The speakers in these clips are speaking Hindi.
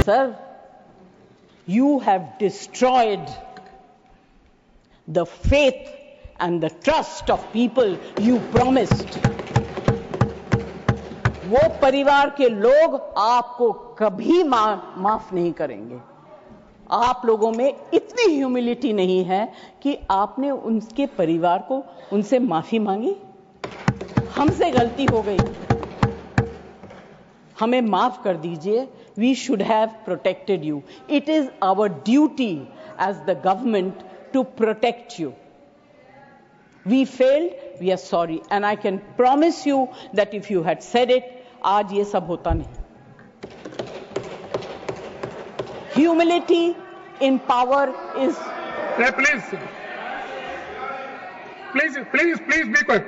Sir, you have destroyed the faith and the trust of people you promised. वो परिवार के लोग आपको कभी माफ नहीं करेंगे। आप लोगों में इतनी ह्यूमिलिटी नहीं है कि आपने उनके परिवार को उनसे माफी मांगी। हमसे गलती हो गई, हमें माफ कर दीजिए। We should have protected you. It is our duty as the government to protect you. We failed, we are sorry, and I can promise you that if you had said it, आज ये सब होता नहीं। Humility in power is. Please be quiet.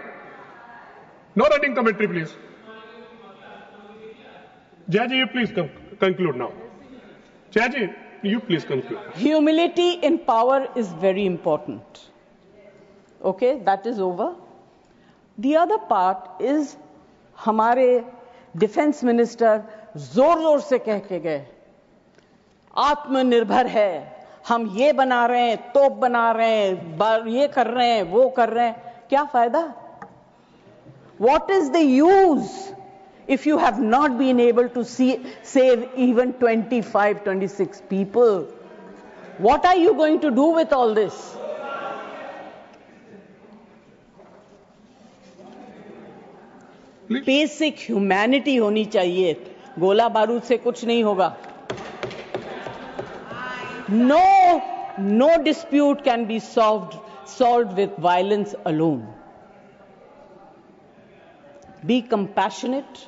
No running commentary, please. Jaji, you please conclude now. Jaji, you please conclude. Humility in power is very important. Okay, that is over. The other part is हमारे डिफेंस मिनिस्टर जोर जोर से कह के गए आत्मनिर्भर है, हम ये बना रहे हैं, तोप बना रहे हैं, ये कर रहे हैं, वो कर रहे हैं। क्या फायदा? What is the use if you have not been able to save even 26 people? What are you going to do with all this? Basic humanity होनी चाहिए। गोला बारूद से कुछ नहीं होगा। No dispute can be solved with violence alone. Be compassionate.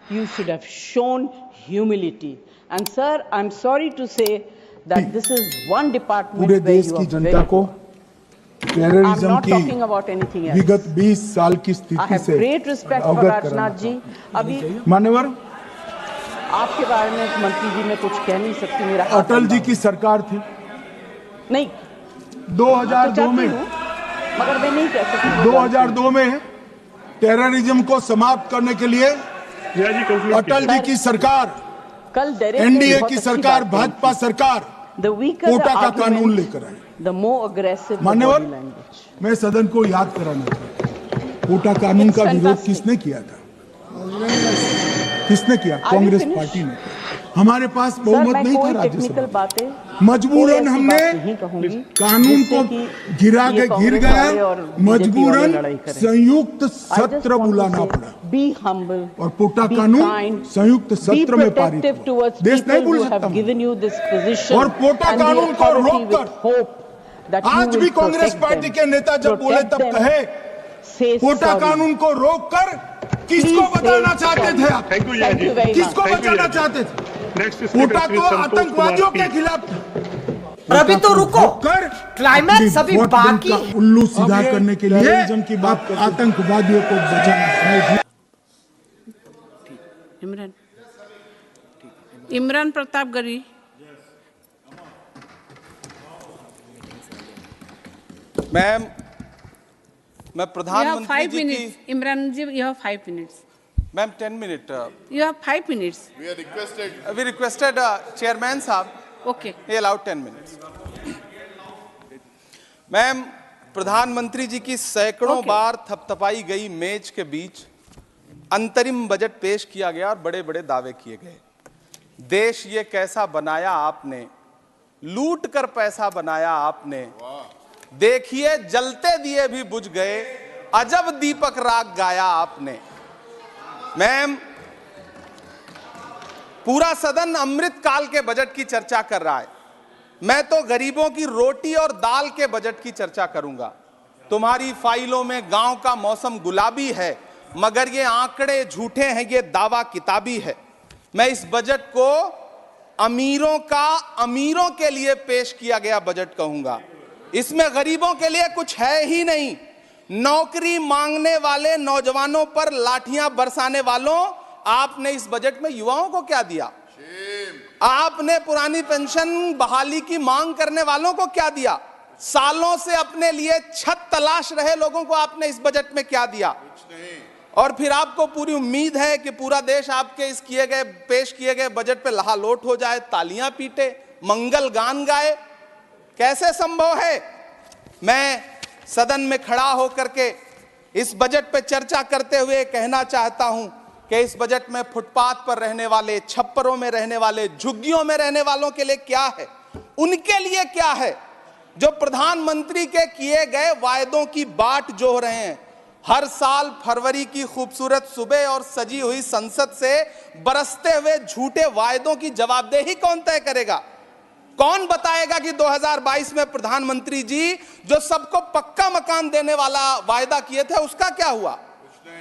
You should have shown humility. And sir, I'm sorry to say that this is one department पूरे where देश you की are जनता को टेररिज्म की विगत 20 साल की स्थिति से अवगत राजनाथ जी। अभी मान्यवर, आपके बारे में मंत्री जी मैं कुछ कह नहीं सकती। मेरा अटल जी की सरकार थी नहीं 2002 में, मगर मैं नहीं कह सकती। 2002 में टेररिज्म को समाप्त करने के लिए अटल जी की सरकार, कल एनडीए की सरकार, भाजपा सरकार कोटा का कानून लेकर आई। The more aggressive मान्यवर, मैं सदन को याद कराना चाहता हूं, कोटा कानून का विरोध किसने किया था? किसने किया? कांग्रेस पार्टी ने। हमारे पास बहुमत नहीं था राज्यसभा, मजबूरन हमने कानून को गिर गया, मजबूरन संयुक्त सत्र बुलाना पड़ा और कोटा कानून संयुक्त सत्र में पारित हुआ। देश नहीं भूल सकता। और कोटा कानून को रोककर आज भी कांग्रेस पार्टी के नेता जब बोले तब कहे कोटा कानून को रोककर किसको बताना चाहते थे आप? किसको बचाना चाहते थे? कोटा तो आतंकवादियों के खिलाफ था। अभी तो रुको, क्लाइमैक्स अभी बाकी। उल्लू सीधा करने के लिए की बात आतंकवादियों को बचाना। इमरान प्रताप गरी। मैम, मैं प्रधानमंत्री जी की इमरान जी, you have 5 minutes. Ma'am 10 minute. You have 5 minutes. We requested chairman साहब, Okay. he allowed 10 minutes. Ma'am, प्रधानमंत्री जी की सैकड़ों बार थपथपाई गई मेज के बीच अंतरिम बजट पेश किया गया और बड़े बड़े दावे किए गए। देश ये कैसा बनाया आपने, लूट कर पैसा बनाया आपने, देखिए जलते दिए भी बुझ गए, अजब दीपक राग गाया आपने। मैम, पूरा सदन अमृत काल के बजट की चर्चा कर रहा है, मैं तो गरीबों की रोटी और दाल के बजट की चर्चा करूंगा। तुम्हारी फाइलों में गांव का मौसम गुलाबी है, मगर ये आंकड़े झूठे हैं, ये दावा किताबी है। मैं इस बजट को अमीरों के लिए पेश किया गया बजट कहूंगा। इसमें गरीबों के लिए कुछ है ही नहीं। नौकरी मांगने वाले नौजवानों पर लाठियां बरसाने वालों, आपने इस बजट में युवाओं को क्या दिया? आपने पुरानी पेंशन बहाली की मांग करने वालों को क्या दिया? सालों से अपने लिए छत तलाश रहे लोगों को आपने इस बजट में क्या दिया? और फिर आपको पूरी उम्मीद है कि पूरा देश आपके इस पेश किए गए बजट पे लहालोट हो जाए, तालियां पीटे, मंगल गान गाए। कैसे संभव है? मैं सदन में खड़ा होकर के इस बजट पे चर्चा करते हुए कहना चाहता हूं कि इस बजट में फुटपाथ पर रहने वाले, छप्परों में रहने वाले, झुग्गियों में रहने वालों के लिए क्या है, उनके लिए क्या है, जो प्रधानमंत्री के किए गए वायदों की बाट जोह रहे हैं। हर साल फरवरी की खूबसूरत सुबह और सजी हुई संसद से बरसते हुए झूठे वायदों की जवाबदेही कौन तय करेगा? कौन बताएगा कि 2022 में प्रधानमंत्री जी जो सबको पक्का मकान देने वाला वायदा किए थे उसका क्या हुआ?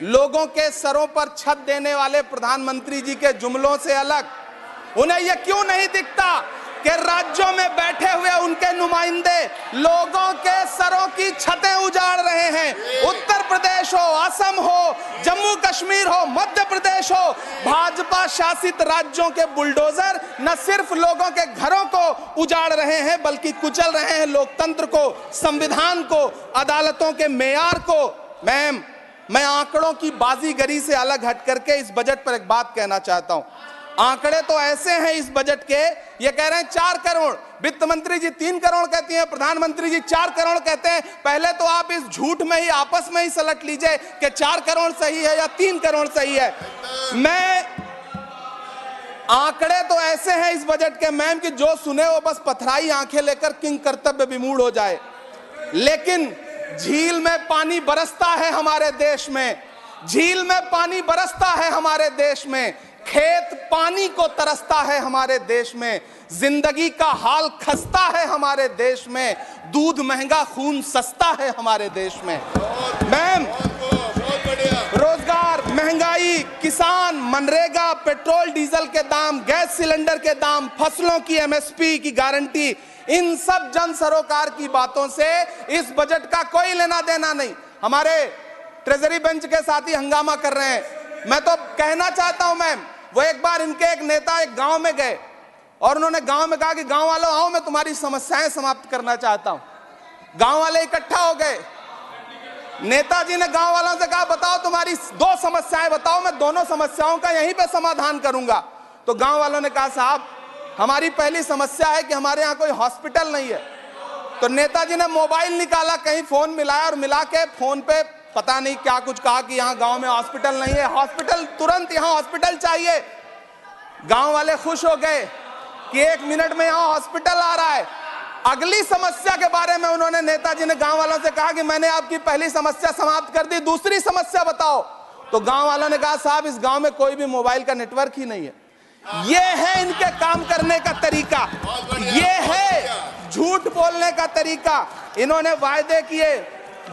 लोगों के सरों पर छत देने वाले प्रधानमंत्री जी के जुमलों से अलग उन्हें यह क्यों नहीं दिखता कि राज्यों में बैठे हुए उनके नुमाइंदे लोगों के सरों की छतें उजाड़ रहे हैं? उत्तर प्रदेश हो, असम हो, जम्मू कश्मीर हो, मध्य प्रदेश हो, भाजपा शासित राज्यों के बुलडोजर न सिर्फ लोगों के घरों को उजाड़ रहे हैं बल्कि कुचल रहे हैं लोकतंत्र को, संविधान को, अदालतों के मेयार को। मैम, मैं आंकड़ों की बाजीगरी से अलग हट करके इस बजट पर एक बात कहना चाहता हूं। आंकड़े तो ऐसे हैं इस बजट के, ये कह रहे हैं 4 करोड़, वित्त मंत्री जी 3 करोड़ कहती हैं, प्रधानमंत्री जी 4 करोड़ कहते हैं। पहले तो आप इस झूठ में ही आपस में ही सलट लीजिए कि 4 करोड़ सही है या 3 करोड़ सही है। मैं आंकड़े तो ऐसे हैं इस बजट के मैम कि जो सुने वो बस पथराई आंखें लेकर किंग कर्तव्य विमूढ़ हो जाए। लेकिन झील में पानी बरसता है हमारे देश में, झील में पानी बरसता है हमारे देश में, खेत पानी को तरसता है हमारे देश में, जिंदगी का हाल खस्ता है हमारे देश में, दूध महंगा खून सस्ता है हमारे देश में। मैम, रोजगार, महंगाई, किसान, मनरेगा, पेट्रोल डीजल के दाम, गैस सिलेंडर के दाम, फसलों की एमएसपी की गारंटी, इन सब जन सरोकार की बातों से इस बजट का कोई लेना देना नहीं। हमारे ट्रेजरी बेंच के साथी हंगामा कर रहे हैं। मैं तो कहना चाहता हूं मैम, वो एक बार इनके एक नेता एक गांव में गए और उन्होंने गांव में कहा कि गांव वालों आओ, मैं तुम्हारी समस्याएं समाप्त करना चाहता हूं। गांव वाले इकट्ठा हो गए। नेताजी ने गांव वालों से कहा बताओ तुम्हारी 2 समस्याएं बताओ, मैं दोनों समस्याओं का यहीं पे समाधान करूंगा। तो गांव वालों ने कहा साहब हमारी पहली समस्या है कि हमारे यहाँ कोई हॉस्पिटल नहीं है। तो नेताजी ने मोबाइल निकाला, कहीं फोन मिलाया और मिला के फोन पे पता नहीं क्या कुछ कहा कि यहाँ गांव में हॉस्पिटल नहीं है, हॉस्पिटल तुरंत, यहाँ हॉस्पिटल चाहिए। गांव वाले खुश हो गए कि 1 मिनट में यहाँ हॉस्पिटल आ रहा है। अगली समस्या के बारे में उन्होंने, नेताजी ने गांव वालों से कहा कि मैंने आपकी पहली समस्या समाप्त कर दी, दूसरी समस्या बताओ। तो गांव वालों ने कहा साहब इस गांव में कोई भी मोबाइल का नेटवर्क ही नहीं है। ये है इनके काम करने का तरीका, ये है झूठ बोलने का तरीका। इन्होंने वायदे किए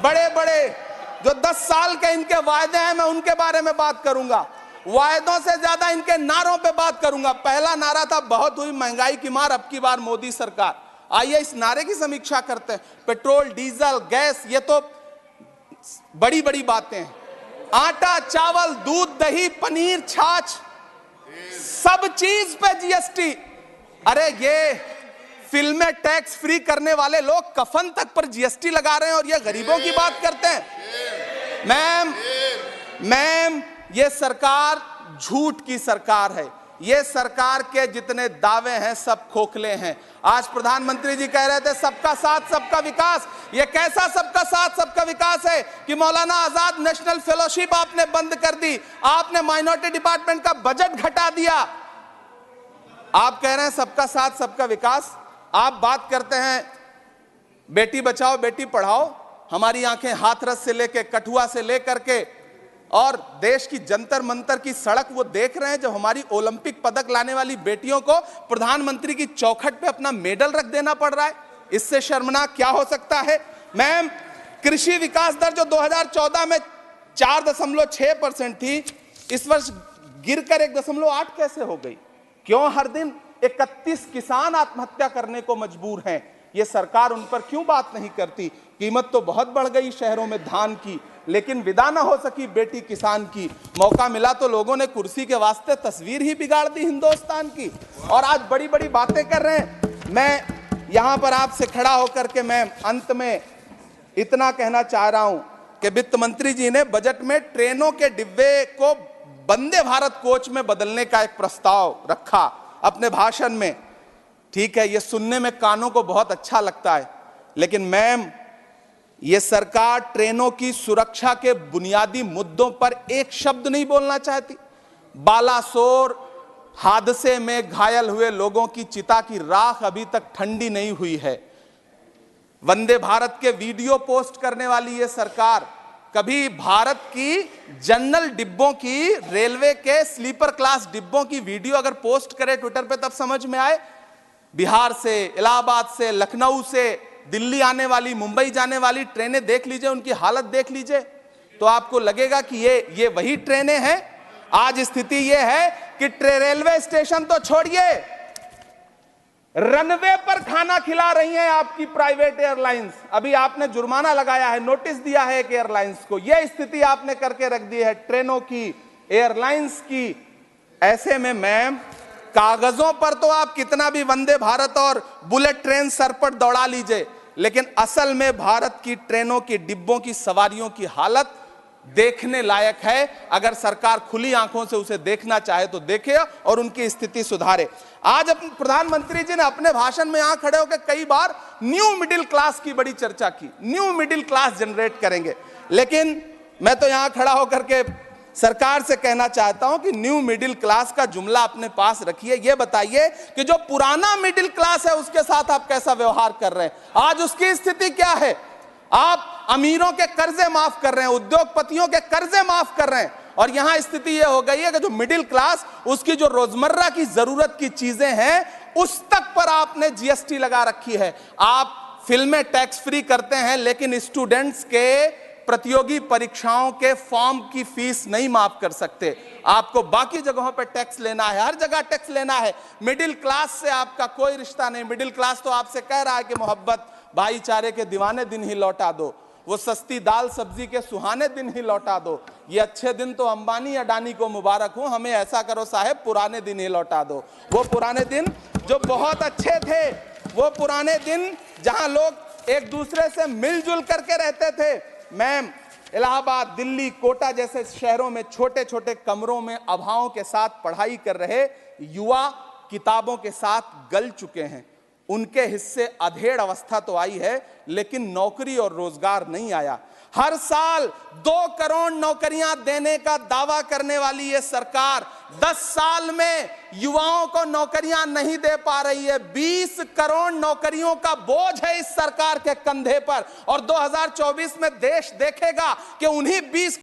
बड़े बड़े, जो 10 साल के इनके वायदे हैं मैं उनके बारे में बात करूंगा। वायदों से ज्यादा इनके नारों पे बात करूंगा। पहला नारा था बहुत हुई महंगाई की मार, अब की बार मोदी सरकार। आइए इस नारे की समीक्षा करते हैं। पेट्रोल, डीजल, गैस, ये तो बड़ी बड़ी बातें हैं। आटा, चावल, दूध, दही, पनीर, छाछ, सब चीज पे जीएसटी। अरे ये फिल्में टैक्स फ्री करने वाले लोग कफन तक पर जीएसटी लगा रहे हैं और ये गरीबों की बात करते हैं। मैम, ये सरकार झूठ की सरकार है। ये सरकार के जितने दावे हैं सब खोखले हैं। आज प्रधानमंत्री जी कह रहे थे सबका साथ सबका विकास। ये कैसा सबका साथ सबका विकास है कि मौलाना आजाद नेशनल फेलोशिप आपने बंद कर दी, आपने माइनॉरिटी डिपार्टमेंट का बजट घटा दिया। आप कह रहे हैं सबका साथ सबका विकास। आप बात करते हैं बेटी बचाओ बेटी पढ़ाओ। हमारी आंखें हाथरस से लेके, कठुआ से लेकर के और देश की जंतर मंतर की सड़क वो देख रहे हैं जब हमारी ओलंपिक पदक लाने वाली बेटियों को प्रधानमंत्री की चौखट पे अपना मेडल रख देना पड़ रहा है। इससे शर्मनाक क्या हो सकता है। मैम, कृषि विकास दर जो 2014 में 4.6% थी, इस वर्ष गिरकर 1.8 कैसे हो गई? क्यों हर दिन 31 किसान आत्महत्या करने को मजबूर हैं? ये सरकार उन पर क्यों बात नहीं करती? कीमत तो बहुत बढ़ गई शहरों में धान की, लेकिन विदा ना हो सकी बेटी किसान की। मौका मिला तो लोगों ने कुर्सी के वास्ते तस्वीर ही बिगाड़ दी हिंदुस्तान की, और आज बड़ी बड़ी बातें कर रहे हैं। मैं यहां पर आपसे खड़ा होकर के मैं अंत में इतना कहना चाह रहा हूं कि कि वित्त मंत्री जी ने बजट में ट्रेनों के डिब्बे को वंदे भारत कोच में बदलने का एक प्रस्ताव रखा अपने भाषण में। ठीक है, ये सुनने में कानों को बहुत अच्छा लगता है, लेकिन मैम, ये सरकार ट्रेनों की सुरक्षा के बुनियादी मुद्दों पर एक शब्द नहीं बोलना चाहती। बालासोर हादसे में घायल हुए लोगों की चिता की राख अभी तक ठंडी नहीं हुई है। वंदे भारत के वीडियो पोस्ट करने वाली ये सरकार कभी भारत की जनरल डिब्बों की, रेलवे के स्लीपर क्लास डिब्बों की वीडियो अगर पोस्ट करे ट्विटर पे तब समझ में आए। बिहार से, इलाहाबाद से, लखनऊ से दिल्ली आने वाली, मुंबई जाने वाली ट्रेनें देख लीजिए, उनकी हालत देख लीजिए, तो आपको लगेगा कि ये वही ट्रेनें हैं। आज स्थिति ये है कि रेलवे स्टेशन तो छोड़िए, रनवे पर खाना खिला रही हैं आपकी प्राइवेट एयरलाइंस। अभी आपने जुर्माना लगाया है, नोटिस दिया है एक एयरलाइंस को। यह स्थिति आपने करके रख दी है ट्रेनों की, एयरलाइंस की। ऐसे में मैम, कागजों पर तो आप कितना भी वंदे भारत और बुलेट ट्रेन सर पर दौड़ा लीजिए, लेकिन असल में भारत की ट्रेनों की डिब्बों की सवारियों की हालत देखने लायक है। अगर सरकार खुली आंखों से उसे देखना चाहे तो देखे और उनकी स्थिति सुधारे। आज प्रधानमंत्री जी ने अपने भाषण में यहां खड़े होकर कई बार न्यू मिडिल क्लास की बड़ी चर्चा की, न्यू मिडिल क्लास जनरेट करेंगे। लेकिन मैं तो यहां खड़ा होकर के सरकार से कहना चाहता हूं कि न्यू मिडिल क्लास का जुमला अपने पास रखिए। यह बताइए कि जो पुराना मिडिल क्लास है उसके साथ आप कैसा व्यवहार कर रहे हैं। आज उसकी स्थिति क्या है। आप अमीरों के कर्जे माफ कर रहे हैं, उद्योगपतियों के कर्जे माफ कर रहे हैं, और यहां स्थिति यह हो गई है कि जो मिडिल क्लास, उसकी जो रोजमर्रा की जरूरत की चीजें हैं उस तक पर आपने जीएसटी लगा रखी है। आप फिल्में टैक्स फ्री करते हैं, लेकिन स्टूडेंट्स के प्रतियोगी परीक्षाओं के फॉर्म की फीस नहीं माफ कर सकते। आपको बाकी जगहों पर टैक्स लेना है, हर जगह टैक्स लेना है। मिडिल क्लास से आपका कोई रिश्ता नहीं। मिडिल क्लास तो आपसे कह रहा है कि मोहब्बत, भाईचारे के दीवाने दिन ही लौटा दो, वो सस्ती दाल सब्जी के सुहाने दिन ही लौटा दो। ये अच्छे दिन तो अंबानी अडानी को मुबारक हो, हमें ऐसा करो साहब, पुराने दिन ही लौटा दो। वो पुराने दिन जो बहुत अच्छे थे, वो पुराने दिन जहां लोग एक दूसरे से मिलजुल करके रहते थे। मैम, इलाहाबाद, दिल्ली, कोटा जैसे शहरों में छोटे छोटे कमरों में अभावों के साथ पढ़ाई कर रहे युवा किताबों के साथ गल चुके हैं। उनके हिस्से अधेड़ अवस्था तो आई है, लेकिन नौकरी और रोजगार नहीं आया। हर साल 2 करोड़ नौकरियां देने का दावा करने वाली ये सरकार 10 साल में युवाओं को नौकरियां नहीं दे पा रही है। 20 करोड़ नौकरियों का बोझ है इस सरकार के कंधे पर, और 2024 में देश देखेगा कि उन्हीं 20